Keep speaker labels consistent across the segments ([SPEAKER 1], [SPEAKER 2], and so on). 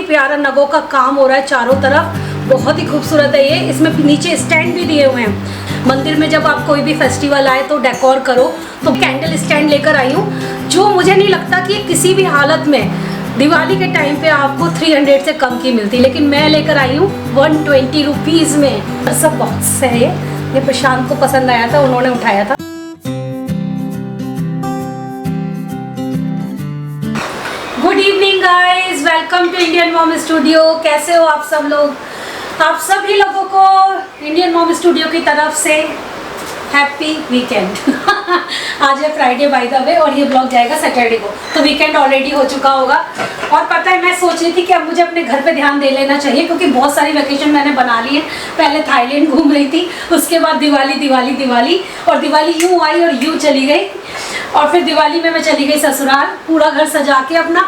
[SPEAKER 1] ही प्यारा नगों का काम हो रहा है चारों तरफ, बहुत ही खूबसूरत है ये। इसमें नीचे स्टैंड भी दिए हुए हैं। मंदिर में जब आप कोई भी फेस्टिवल आए तो डेकोर करो, तो कैंडल स्टैंड लेकर आई हूँ, जो मुझे नहीं लगता कि किसी भी हालत में दिवाली के टाइम पे आपको 300 से कम की मिलती, लेकिन मैं लेकर आई हूँ 120 रुपीज़ में। सब बहुत सही है, ये प्रशांत को पसंद आया था, उन्होंने उठाया था। Good evening guys, welcome to Indian mom studio. कैसे हो आप सब लोग? आप सभी लोगों को इंडियन मॉम स्टूडियो की तरफ से हैप्पी वीकेंड। आज है फ्राइडे बाय द वे, और ये ब्लॉग जाएगा सैटरडे को, तो वीकेंड ऑलरेडी हो चुका होगा। और पता है, मैं सोच रही थी कि अब मुझे अपने घर पे ध्यान दे लेना चाहिए, क्योंकि बहुत सारी वेकेशन मैंने बना ली है। पहले थाईलैंड घूम रही थी, उसके बाद दिवाली दिवाली दिवाली, और दिवाली यूँ आई और यूँ चली गई, और फिर दिवाली में मैं चली गई ससुराल, पूरा घर सजा के अपना।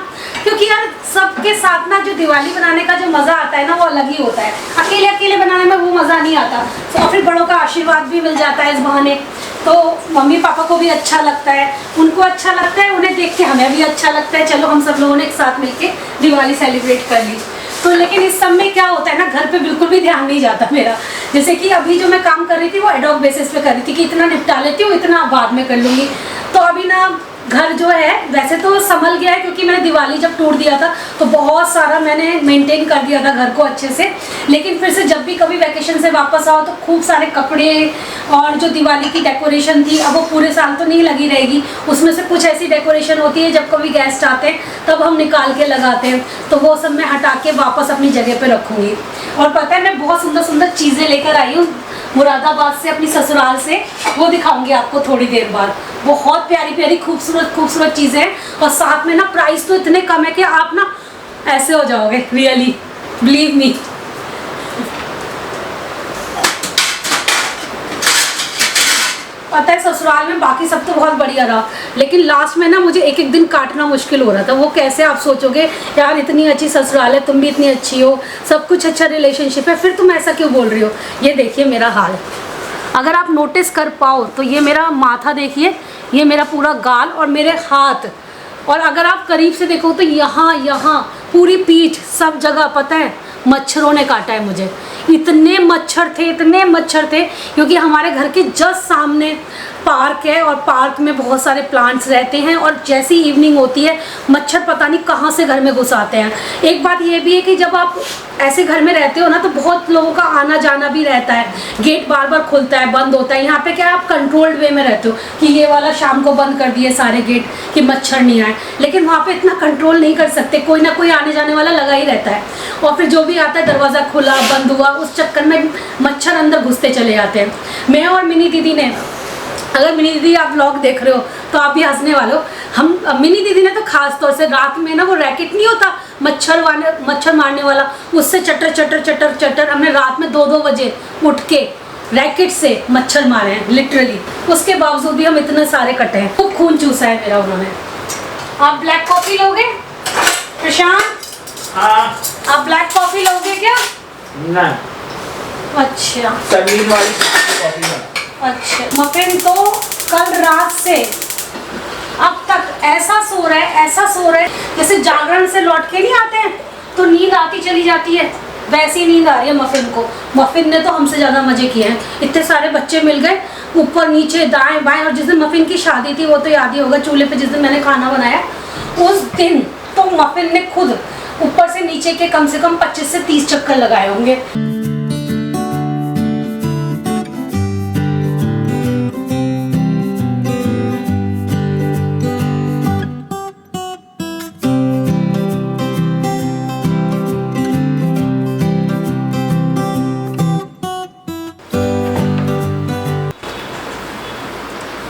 [SPEAKER 1] क्योंकि यार सबके साथ ना जो दिवाली बनाने का जो मज़ा आता है ना, वो अलग ही होता है। अकेले अकेले बनाने में वो मज़ा नहीं आता, और फिर बड़ों का आशीर्वाद भी मिल जाता है इस बहाने, तो मम्मी पापा को भी अच्छा लगता है, उनको अच्छा लगता है, उन्हें देख के हमें भी अच्छा लगता है। चलो हम सब लोगों ने एक साथ मिलके दिवाली सेलिब्रेट कर ली। तो लेकिन इस सब में क्या होता है ना, घर पे बिल्कुल भी ध्यान नहीं जाता मेरा। जैसे कि अभी जो मैं काम कर रही थी वो एडॉक बेसिस पे कर रही थी कि इतना निपटा लेती हूँ, इतना बाद में कर लूँगी। तो अभी ना घर जो है वैसे तो संभल गया है, क्योंकि मैंने दिवाली जब टूर दिया था तो बहुत सारा मैंने मेंटेन कर दिया था घर को अच्छे से। लेकिन फिर से जब भी कभी वैकेशन से वापस आओ तो खूब सारे कपड़े और जो दिवाली की डेकोरेशन थी, अब वो पूरे साल तो नहीं लगी रहेगी। उसमें से कुछ ऐसी डेकोरेशन होती है जब कभी गेस्ट आते हैं तब हम निकाल के लगाते हैं, तो वो सब मैं हटा के वापस अपनी जगह पर रखूँगी। और पता है, मैं बहुत सुंदर सुंदर चीज़ें लेकर आई हूँ मुरादाबाद से, अपनी ससुराल से, वो दिखाऊंगी आपको थोड़ी देर बाद। बहुत प्यारी प्यारी खूबसूरत खूबसूरत चीज़ें हैं, और साथ में ना प्राइस तो इतने कम है कि आप ना ऐसे हो जाओगे, रियली बिलीव मी। पता है, ससुराल में बाकी सब तो बहुत बढ़िया रहा, लेकिन लास्ट में ना मुझे एक एक दिन काटना मुश्किल हो रहा था। वो कैसे, आप सोचोगे यार इतनी अच्छी ससुराल है, तुम भी इतनी अच्छी हो, सब कुछ अच्छा रिलेशनशिप है, फिर तुम ऐसा क्यों बोल रही हो? ये देखिए मेरा हाल, अगर आप नोटिस कर पाओ तो ये मेरा माथा देखिए, ये मेरा पूरा गाल और मेरे हाथ, और अगर आप करीब से देखो तो यहाँ यहाँ पूरी पीठ, सब जगह पता है मच्छरों ने काटा है मुझे। इतने मच्छर थे, क्योंकि हमारे घर के जस्ट सामने पार्क है, और पार्क में बहुत सारे प्लांट्स रहते हैं, और जैसी इवनिंग होती है मच्छर पता नहीं कहाँ से घर में घुस आते हैं। एक बात ये भी है कि जब आप ऐसे घर में रहते हो ना तो बहुत लोगों का आना जाना भी रहता है, गेट बार बार खुलता है बंद होता है। यहाँ पे क्या आप कंट्रोल्ड वे में रहते हो कि ये वाला शाम को बंद कर दिए सारे गेट कि मच्छर नहीं आए, लेकिन वहाँ पे इतना कंट्रोल नहीं कर सकते, कोई ना कोई आने जाने वाला लगा ही रहता है, और फिर जो भी आता है दरवाज़ा खुला बंद हुआ, उस चक्कर में मच्छर अंदर घुसते चले जाते हैं। मैं और मिनी दीदी ने, अगर मिनी दीदी आप व्लॉग देख रहे हो तो आप भी हंसने वाले हो, हम मिनी दीदी ने तो खास तौर से रात में ना वो रैकेट नहीं होता मच्छर मारने वाला, उससे चटर चटर चटर चटर हमने रात में 2-2 बजे उठ के रैकेट से मच्छर मारे हैं लिटरली। उसके बावजूद भी हम इतने सारे कटे हैं, खूब खून चूसा है मेरा उन्होंने। आप ब्लैक कॉफ़ी लोगे प्रशांत?
[SPEAKER 2] हाँ।
[SPEAKER 1] आप ब्लैक कॉफ़ी लोगे क्या?
[SPEAKER 2] नहीं।
[SPEAKER 1] अच्छा,
[SPEAKER 2] समीर वाली कॉफी का।
[SPEAKER 1] अच्छा, मफिन तो कल रात से अब तक ऐसा सो रहा है जैसे जागरण से लौट के नहीं आते हैं तो नींद आती चली जाती है, वैसी नींद आ रही है मफिन को। मफिन ने तो हमसे ज़्यादा मज़े किए हैं, इतने सारे बच्चे मिल गए ऊपर नीचे दाएं बाएं। और जिस दिन मफिन की शादी थी वो तो याद ही होगा, चूल्हे पे जिस दिन मैंने खाना बनाया उस दिन तो मफिन ने खुद ऊपर से नीचे के कम से कम 25 से 30 चक्कर लगाए होंगे।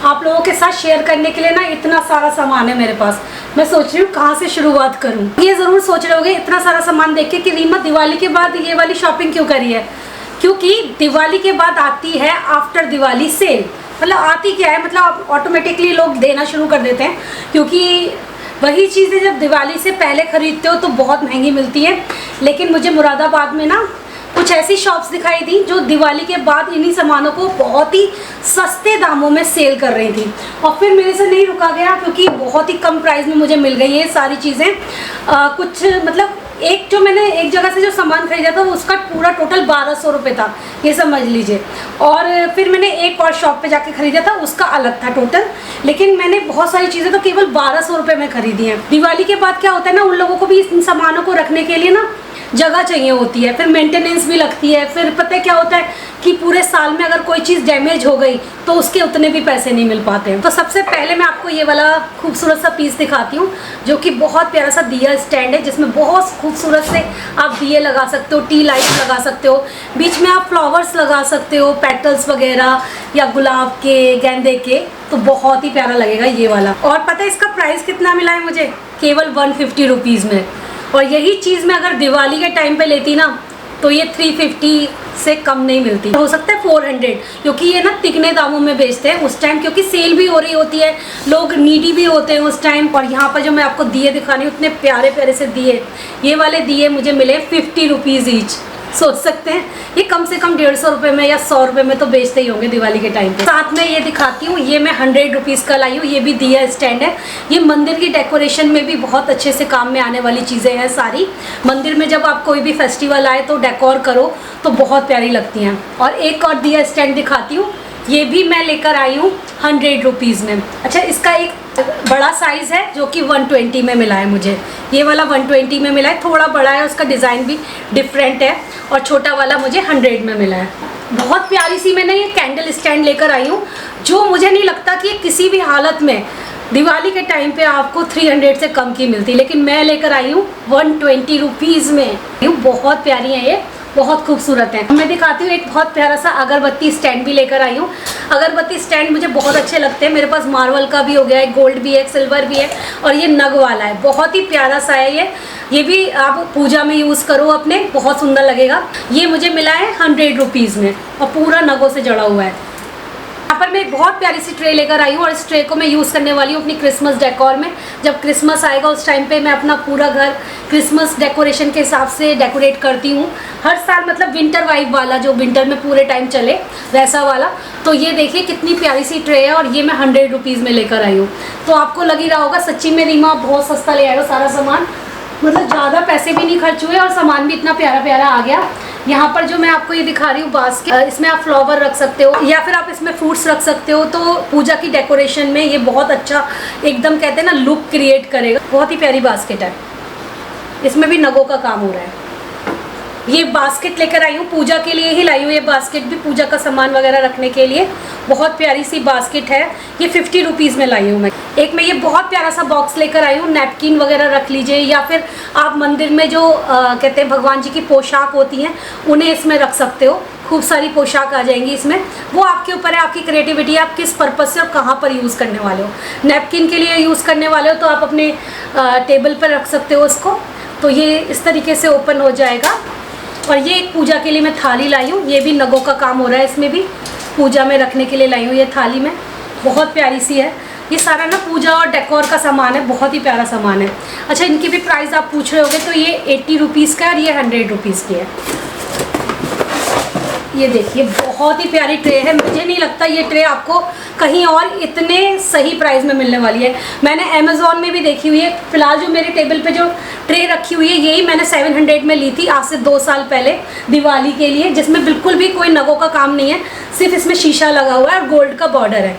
[SPEAKER 1] आप लोगों के साथ शेयर करने के लिए ना इतना सारा सामान है मेरे पास, मैं सोच रही हूँ कहाँ से शुरुआत करूँ। ये ज़रूर सोच रहे होगे इतना सारा सामान देख के कि रीमा दिवाली के बाद ये वाली शॉपिंग क्यों करी है, क्योंकि दिवाली के बाद आती है आफ्टर दिवाली सेल। मतलब आती क्या है, मतलब ऑटोमेटिकली लोग देना शुरू कर देते हैं, क्योंकि वही चीज़ें जब दिवाली से पहले ख़रीदते हो तो बहुत महंगी मिलती है। लेकिन मुझे मुरादाबाद में ना कुछ ऐसी शॉप्स दिखाई दी जो दिवाली के बाद इन्हीं सामानों को बहुत ही सस्ते दामों में सेल कर रही थी, और फिर मेरे से नहीं रुका गया क्योंकि बहुत ही कम प्राइस में मुझे मिल गई ये सारी चीज़ें। कुछ मतलब एक जो मैंने एक जगह से जो सामान खरीदा था उसका पूरा टोटल 1200 रुपये था, ये समझ लीजिए। और फिर मैंने एक और शॉप पे जाके खरीदा था, उसका अलग था टोटल, लेकिन मैंने बहुत सारी चीज़ें तो केवल 1200 रुपये में खरीदी हैं। दिवाली के बाद क्या होता है ना, उन लोगों को भी इन सामानों को रखने के लिए ना जगह चाहिए होती है, फिर मेंटेनेंस भी लगती है, फिर पता है क्या होता है कि पूरे साल में अगर कोई चीज़ डैमेज हो गई तो उसके उतने भी पैसे नहीं मिल पाते हैं। तो सबसे पहले मैं आपको ये वाला खूबसूरत सा पीस दिखाती हूँ, जो कि बहुत प्यारा सा दिया स्टैंड है, जिसमें बहुत खूबसूरत से आप दिए लगा सकते हो, टी लाइट लगा सकते हो, बीच में आप फ्लावर्स लगा सकते हो, पेटल्स वगैरह या गुलाब के, गेंदे के, तो बहुत ही प्यारा लगेगा ये वाला। और पता है इसका प्राइस कितना मिला है मुझे? केवल 150 रुपीज़ में। और यही चीज़ मैं अगर दिवाली के टाइम पे लेती ना तो ये 350 से कम नहीं मिलती, हो सकता है 400, क्योंकि ये ना तिगने दामों में बेचते हैं उस टाइम, क्योंकि सेल भी हो रही होती है, लोग नीडी भी होते हैं उस टाइम। और यहाँ पर जो मैं आपको दिए दिखानी हूँ, इतने प्यारे प्यारे से दिए, ये वाले दिए मुझे मिले 50 रुपीज़ ईच। सोच सकते हैं ये कम से कम 150 रुपये में या 100 रुपये में तो बेचते ही होंगे दिवाली के टाइम पे। साथ में ये दिखाती हूँ, ये मैं 100 रुपीज़ का लाई हूँ, ये भी दिया स्टैंड है। ये मंदिर की डेकोरेशन में भी बहुत अच्छे से काम में आने वाली चीज़ें हैं सारी। मंदिर में जब आप कोई भी फेस्टिवल आए तो डेकोर करो तो बहुत प्यारी लगती हैं। और एक और दिया स्टैंड दिखाती हूँ, ये भी मैं लेकर आई हूँ 100 रुपीज़ में। अच्छा, इसका एक बड़ा साइज़ है जो कि 120 में मिला है मुझे, ये वाला 120 में मिला है, थोड़ा बड़ा है, उसका डिज़ाइन भी डिफरेंट है। और छोटा वाला मुझे 100 में मिला है। बहुत प्यारी सी मैंने ये कैंडल स्टैंड लेकर आई हूँ, जो मुझे नहीं लगता कि किसी भी हालत में दिवाली के टाइम पे आपको 300 से कम की मिलती, लेकिन मैं लेकर आई हूँ 120 रुपीज़ में। बहुत प्यारी है ये, बहुत खूबसूरत है। मैं दिखाती हूँ, एक बहुत प्यारा सा अगरबत्ती स्टैंड भी लेकर आई हूँ। अगरबत्ती स्टैंड मुझे बहुत अच्छे लगते हैं, मेरे पास मार्बल का भी हो गया है, गोल्ड भी है, सिल्वर भी है, और ये नग वाला है, बहुत ही प्यारा सा है ये भी आप पूजा में यूज़ करो अपने, बहुत सुंदर लगेगा। ये मुझे मिला है 100 रुपीज़ में और पूरा नगों से जड़ा हुआ है। यहाँ पर मैं एक बहुत प्यारी सी ट्रे लेकर आई हूँ, और इस ट्रे को मैं यूज़ करने वाली हूँ अपनी क्रिसमस डेकोर में। जब क्रिसमस आएगा उस टाइम पे मैं अपना पूरा घर क्रिसमस डेकोरेशन के हिसाब से डेकोरेट करती हूँ हर साल, मतलब विंटर वाइब वाला, जो विंटर में पूरे टाइम चले वैसा वाला। तो ये देखिए कितनी प्यारी सी ट्रे है, और ये मैं 100 रुपीज़ में लेकर आई हूँ। तो आपको लग ही रहा होगा सच्ची में रीमा बहुत सस्ता ले आए हो सारा सामान, मतलब ज़्यादा पैसे भी नहीं खर्च हुए और सामान भी इतना प्यारा प्यारा आ गया। यहाँ पर जो मैं आपको ये दिखा रही हूँ बास्केट, इसमें आप फ्लावर रख सकते हो या फिर आप इसमें फ्रूट्स रख सकते हो, तो पूजा की डेकोरेशन में ये बहुत अच्छा एकदम कहते हैं ना लुक क्रिएट करेगा। बहुत ही प्यारी बास्केट है, इसमें भी नगों का काम हो रहा है। ये बास्केट लेकर आई हूँ, पूजा के लिए ही लाई हूँ। ये बास्केट भी पूजा का सामान वगैरह रखने के लिए बहुत प्यारी सी बास्केट है, ये 50 रुपीज़ में लाई हूँ मैं। एक मैं ये बहुत प्यारा सा बॉक्स लेकर आई हूँ, नैपकिन वगैरह रख लीजिए, या फिर आप मंदिर में जो कहते हैं भगवान जी की पोशाक होती हैं उन्हें इसमें रख सकते हो। खूब सारी पोशाक आ जाएंगी इसमें, वो आपके ऊपर है, आपकी क्रिएटिविटी, आप किस पर्पज़ से और कहाँ पर यूज़ करने वाले हो। नैपकिन के लिए यूज़ करने वाले हो तो आप अपने टेबल पर रख सकते हो उसको, तो ये इस तरीके से ओपन हो जाएगा। और ये एक पूजा के लिए मैं थाली लाई हूँ, ये भी नगों का काम हो रहा है, इसमें भी पूजा में रखने के लिए लाई हूँ ये थाली में, बहुत प्यारी सी है। ये सारा ना पूजा और डेकोर का सामान है, बहुत ही प्यारा सामान है। अच्छा, इनकी भी प्राइस आप पूछ रहे होगे, तो ये 80 रुपीज़ का है और ये 100 रुपीज़ की है। ये देखिए बहुत ही प्यारी ट्रे है, मुझे नहीं लगता ये ट्रे आपको कहीं और इतने सही प्राइस में मिलने वाली है। मैंने अमेज़ॉन में भी देखी हुई है, फिलहाल जो मेरे टेबल पे जो ट्रे रखी हुई है यही मैंने 700 में ली थी आज से 2 साल पहले दिवाली के लिए, जिसमें बिल्कुल भी कोई नगों का काम नहीं है, सिर्फ इसमें शीशा लगा हुआ है और गोल्ड का बॉर्डर है।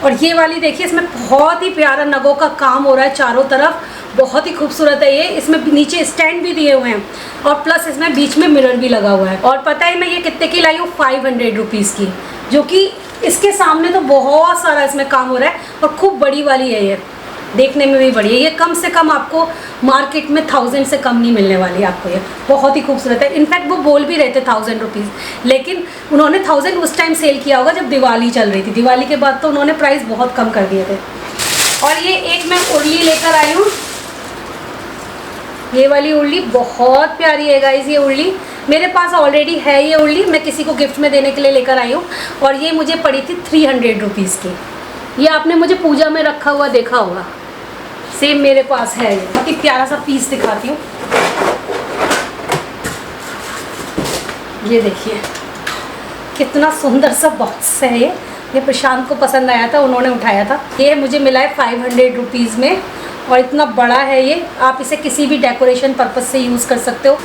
[SPEAKER 1] और ये वाली देखिए, इसमें बहुत ही प्यारा नगों का काम हो रहा है चारों तरफ, बहुत ही खूबसूरत है ये। इसमें नीचे स्टैंड भी दिए हुए हैं और प्लस इसमें बीच में मिरर भी लगा हुआ है। और पता है मैं ये कितने की लाई हूँ? 500 रुपीज़ की, जो कि इसके सामने तो बहुत सारा इसमें काम हो रहा है और खूब बड़ी वाली है ये, देखने में भी बड़ी है। ये कम से कम आपको मार्केट में 1000 से कम नहीं मिलने वाली आपको, ये बहुत ही खूबसूरत है। इनफैक्ट वो बोल भी रहे थे 1000 रुपीज़, लेकिन उन्होंने 1000 उस टाइम सेल किया होगा जब दिवाली चल रही थी, दिवाली के बाद तो उन्होंने प्राइस बहुत कम कर दिए थे। और ये एक मैं उर्ली लेकर आई हूँ, ये वाली उर्ली बहुत प्यारी है गाइस। ये उर्ली मेरे पास ऑलरेडी है, ये उर्ली मैं किसी को गिफ्ट में देने के लिए लेकर आई हूँ, और ये मुझे पड़ी थी 300 रुपीज़ की। ये आपने मुझे पूजा में रखा हुआ देखा होगा, सेम मेरे पास है। ये बहुत ही प्यारा सा पीस दिखाती हूँ, ये देखिए कितना सुंदर सा बॉक्स है ये प्रशांत को पसंद आया था, उन्होंने उठाया था। ये मुझे मिला है 500 रुपीज़ में, और इतना बड़ा है ये, आप इसे किसी भी डेकोरेशन पर्पज़ से यूज़ कर सकते हो।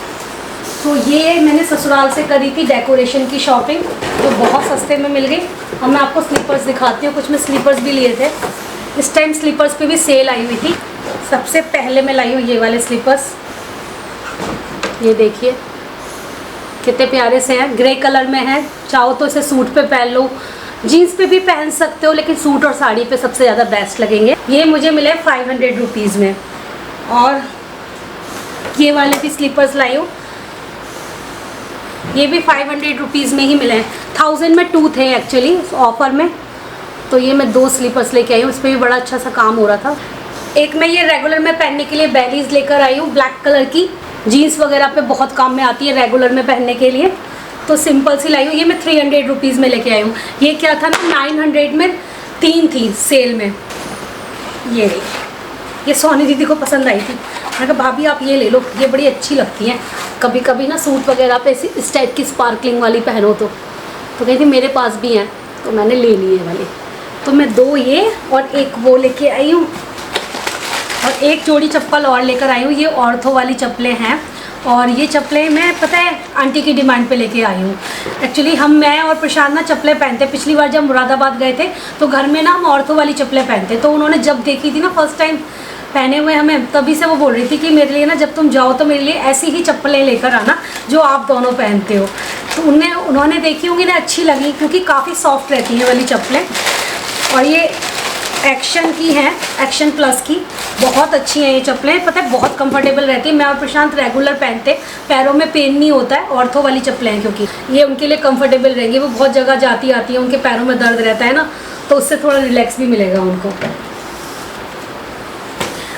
[SPEAKER 1] तो ये मैंने ससुराल से करी थी डेकोरेशन की शॉपिंग, जो बहुत सस्ते में मिल गई। अब मैं आपको स्लीपर्स दिखाती हूँ, कुछ मैं स्लीपर्स भी लिए थे। इस टाइम स्लीपर्स पे भी सेल आई हुई थी। सबसे पहले मैं लाई हूँ ये वाले स्लीपर्स, ये देखिए कितने प्यारे से हैं, ग्रे कलर में है। चाहो तो इसे सूट पे पहन लो, जीन्स पे भी पहन सकते हो, लेकिन सूट और साड़ी पे सबसे ज़्यादा बेस्ट लगेंगे। ये मुझे मिले 500 रुपीज़ में। और ये वाले भी स्लीपर्स लाई हूँ, ये भी 500 रुपीज़ में ही मिले हैं। 1000 में 2 थे एक्चुअली ऑफर में, तो ये मैं 2 स्लीपर्स लेके आई हूँ। इस पर भी बड़ा अच्छा सा काम हो रहा था। एक मैं ये रेगुलर में पहनने के लिए बैलीज लेकर आई हूँ, ब्लैक कलर की, जीन्स वगैरह पे बहुत काम में आती है रेगुलर में पहनने के लिए, तो सिंपल सी लाई हूँ। ये मैं 300 रुपीज़ में लेके आई हूँ। ये क्या था ना, 900 में 3 थी सेल में। ये सोनी दीदी को पसंद आई थी। मैंने कहा भाभी आप ये ले लो, ये बड़ी अच्छी लगती हैं। कभी कभी ना सूट वगैरह पे इस टाइप की स्पार्कलिंग वाली पहनो तो कही थी मेरे पास भी हैं, तो मैंने ले लिए वाली। तो मैं 2 ये और एक वो लेके आई हूँ, और एक जोड़ी चप्पल और लेकर आई हूँ। ये ऑर्थो वाली चप्पलें हैं, और ये चप्पलें मैं पता है आंटी की डिमांड पे लेके आई हूँ। एक्चुअली मैं और प्रशांत ना चप्पलें पहनते, पिछली बार जब मुरादाबाद गए थे तो घर में ना हम ऑर्थो वाली चप्पलें पहनते, तो उन्होंने जब देखी थी ना फर्स्ट टाइम पहने हुए हमें, तभी से वो बोल रही थी कि मेरे लिए ना जब तुम जाओ तो मेरे लिए ऐसी ही चप्पलें लेकर आना जो आप दोनों पहनते हो। तो उन्होंने देखी होंगी ना, अच्छी लगी क्योंकि काफ़ी सॉफ्ट रहती हैं वाली चप्पलें। और ये एक्शन की हैं, एक्शन प्लस की, बहुत अच्छी हैं ये चप्पलें। पता है बहुत कंफर्टेबल रहती है। मैं और प्रशांत रेगुलर पहनते, पैरों में पेन नहीं होता है। ऑर्थो वाली चप्पलें हैं क्योंकि ये उनके लिए कंफर्टेबल रहेंगी। वो बहुत जगह जाती आती है, उनके पैरों में दर्द रहता है ना, तो उससे थोड़ा रिलैक्स भी मिलेगा उनको।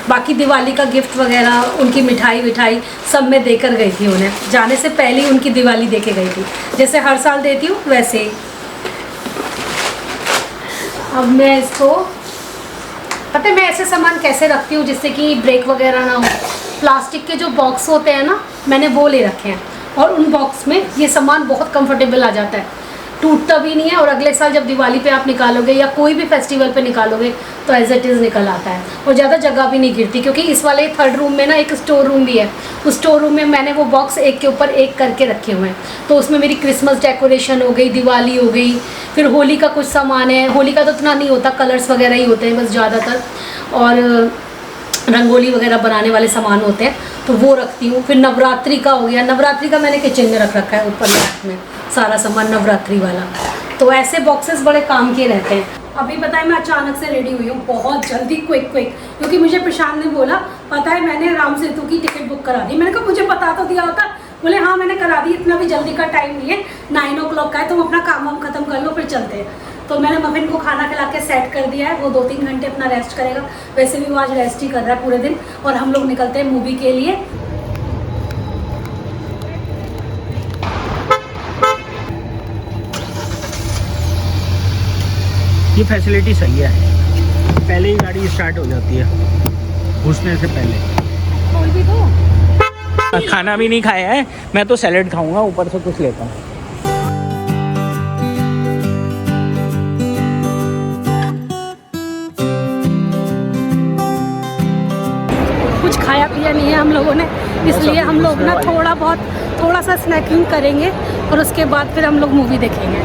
[SPEAKER 1] बाकी दिवाली का गिफ्ट वगैरह, उनकी मिठाई विठाई सब मैं देकर गई थी उन्हें। जाने से पहले ही उनकी दिवाली दे के गई थी, जैसे हर साल देती हूँ वैसे ही। अब मैं इसको पता है मैं ऐसे सामान कैसे रखती हूँ जिससे कि ब्रेक वगैरह ना हो। प्लास्टिक के जो बॉक्स होते हैं ना, मैंने वो ले रखे हैं, और उन बॉक्स में ये सामान बहुत कंफर्टेबल आ जाता है, टूटता भी नहीं है। और अगले साल जब दिवाली पे आप निकालोगे या कोई भी फेस्टिवल पे निकालोगे तो एज इट इज़ निकल आता है, और ज़्यादा जगह भी नहीं गिरती। क्योंकि इस वाले 3rd रूम में ना एक स्टोर रूम भी है, उस स्टोर रूम में मैंने वो बॉक्स एक के ऊपर एक करके रखे हुए हैं। तो उसमें मेरी क्रिसमस डेकोरेशन हो गई, दिवाली हो गई, फिर होली का कुछ सामान है। होली का तो इतना नहीं होता, कलर्स वगैरह ही होते हैं बस ज़्यादातर, और रंगोली वगैरह बनाने वाले सामान होते हैं, तो वो रखती हूँ। फिर नवरात्रि का हो गया, नवरात्रि का मैंने किचन में रख रखा है ऊपर रैक में सारा सामान नवरात्रि वाला। तो ऐसे बॉक्सेस बड़े काम के रहते हैं। अभी बताए मैं अचानक से रेडी हुई हूँ, बहुत जल्दी, क्विक, क्योंकि मुझे प्रशांत ने बोला पता है मैंने राम सेतु की टिकट बुक करा दी। मैंने कहा मुझे बता तो दिया होता। बोले हाँ मैंने करा दी, इतना भी जल्दी का टाइम नहीं है, 9 o'clock का है, तुम अपना काम वाम खत्म कर लो फिर चलते हैं। तो मैंने मफिन को खाना खिला के सेट कर दिया है, वो 2-3 घंटे अपना रेस्ट करेगा। वैसे भी वो आज रेस्ट ही कर रहा है पूरे दिन, और हम लोग निकलते हैं मूवी के लिए।
[SPEAKER 2] ये फैसिलिटी सही है, पहले ही गाड़ी स्टार्ट हो जाती है घुसने से पहले।
[SPEAKER 1] कोई भी तो
[SPEAKER 2] खाना भी नहीं खाया है, मैं तो सैलेड खाऊंगा, ऊपर से कुछ लेता हूँ।
[SPEAKER 1] कुछ खाया पिया नहीं है हम लोगों ने, इसलिए हम लोग ना थोड़ा सा स्नैकिंग करेंगे, और उसके बाद फिर हम लोग मूवी देखेंगे।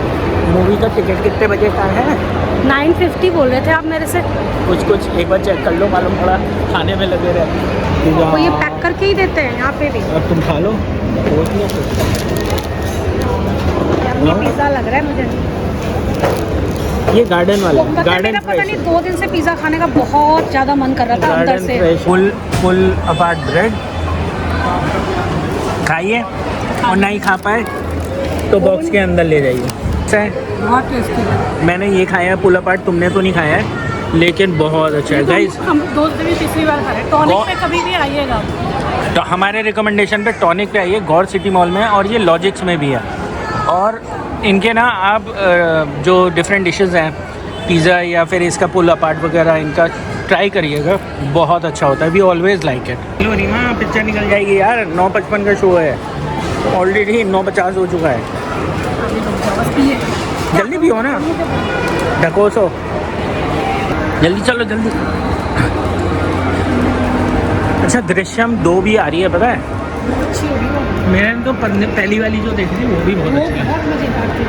[SPEAKER 2] मूवी का टिकट कितने बजे का है?
[SPEAKER 1] 9:50 बोल रहे थे आप मेरे से।
[SPEAKER 2] कुछ एक बार चेक कर लो, मालूम पड़ा खाने में लगे रहते।
[SPEAKER 1] तो ये पैक करके ही देते हैं यहाँ पे भी।
[SPEAKER 2] अब तुम खा लो,
[SPEAKER 1] पिज़्ज़ा लग रहा है मुझे।
[SPEAKER 2] ये गार्डन वाला,
[SPEAKER 1] गार्डन पता नहीं 2 दिन से पिज़्ज़ा खाने का बहुत ज़्यादा मन कर रहा था अंदर से।
[SPEAKER 2] फुल अपार्ट ब्रेड खाइए, और नहीं खा पाए तो बॉक्स के अंदर ले जाइए।
[SPEAKER 1] बहुत टेस्टी है।
[SPEAKER 2] मैंने ये खाया है पुल अपार्ट, तुमने तो नहीं खाया है, लेकिन बहुत अच्छा है गाइस।
[SPEAKER 1] हम दोस्त भी पिछली बार खा रहे हैं। टॉनिक पे कभी भी आइएगा
[SPEAKER 2] तो हमारे रिकमेंडेशन पे टॉनिक पे आइए, गौर सिटी मॉल में, और ये लॉजिक्स में भी है। और इनके ना आप जो डिफरेंट डिशेस हैं, पिज़्ज़ा या फिर इसका पुल अपार्ट वगैरह, इनका ट्राई करिएगा, बहुत अच्छा होता है। We always like it. चलो रीमा, पिक्चर निकल जाएगी यार, 9:55 का शो है, ऑलरेडी 9:50 हो चुका है। जल्दी भी हो ना, ढकोसो, जल्दी चलो जल्दी। अच्छा, दृश्यम 2 भी आ रही है पता है,
[SPEAKER 1] अच्छी होगी वो।
[SPEAKER 2] मैंने तो पहली वाली जो देखी थी वो भी बहुत
[SPEAKER 1] वो
[SPEAKER 2] अच्छी लगी।
[SPEAKER 1] बहुत मज़ेदार थी।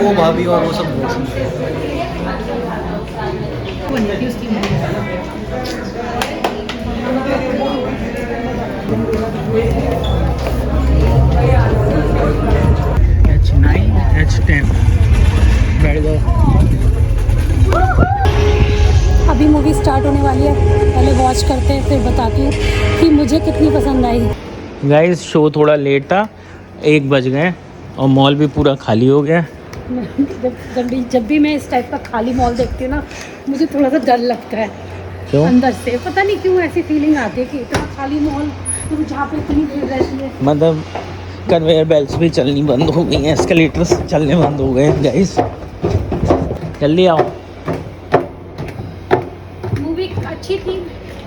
[SPEAKER 3] वो भाभी और वो सब बहुत सुंदर
[SPEAKER 1] बनी थी उसकी
[SPEAKER 2] H9 H10 बैठ जाओ।
[SPEAKER 1] अभी मूवी स्टार्ट होने वाली है, पहले वॉच करते हैं फिर बताती हूँ कि मुझे कितनी पसंद आई।
[SPEAKER 2] गाइस शो थोड़ा लेट था, 1 बज गए और मॉल भी पूरा खाली हो गया।
[SPEAKER 1] जब भी मैं इस टाइप का खाली मॉल देखती हूँ ना, मुझे थोड़ा सा डर लगता है
[SPEAKER 2] क्यों?
[SPEAKER 1] अंदर से, पता नहीं क्यों ऐसी फीलिंग आती है कि इतना खाली मॉल तो जहाँ पे इतनी भीड़ रहती है।
[SPEAKER 2] मतलब कन्वेयर बेल्ट्स भी चलनी बंद हो गई हैं, एस्केलेटर्स चलने बंद हो गए हैं। गाइस जल्दी आओ।
[SPEAKER 1] मूवी अच्छी थी,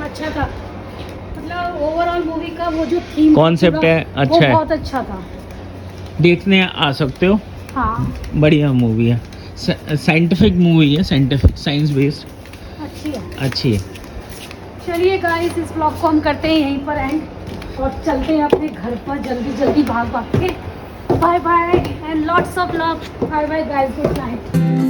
[SPEAKER 1] अच्छा था, मतलब ओवरऑल मूवी का वो जो थीम
[SPEAKER 2] Concept है, अच्छा है।
[SPEAKER 1] वो बहुत अच्छा था।
[SPEAKER 2] देखने आ सकते हो,
[SPEAKER 1] हाँ
[SPEAKER 2] बढ़िया मूवी है, साइंटिफिक मूवी है, साइंटिफिक साइंस बेस्ड
[SPEAKER 1] अच्छी है।
[SPEAKER 2] अच्छी है।
[SPEAKER 1] चलिए गाइस, इस ब्लॉग को हम करते हैं यहीं पर एंड और चलते हैं अपने घर पर जल्दी जल्दी भाग भाग के। Bye bye and lots of love. Bye bye guys, good night.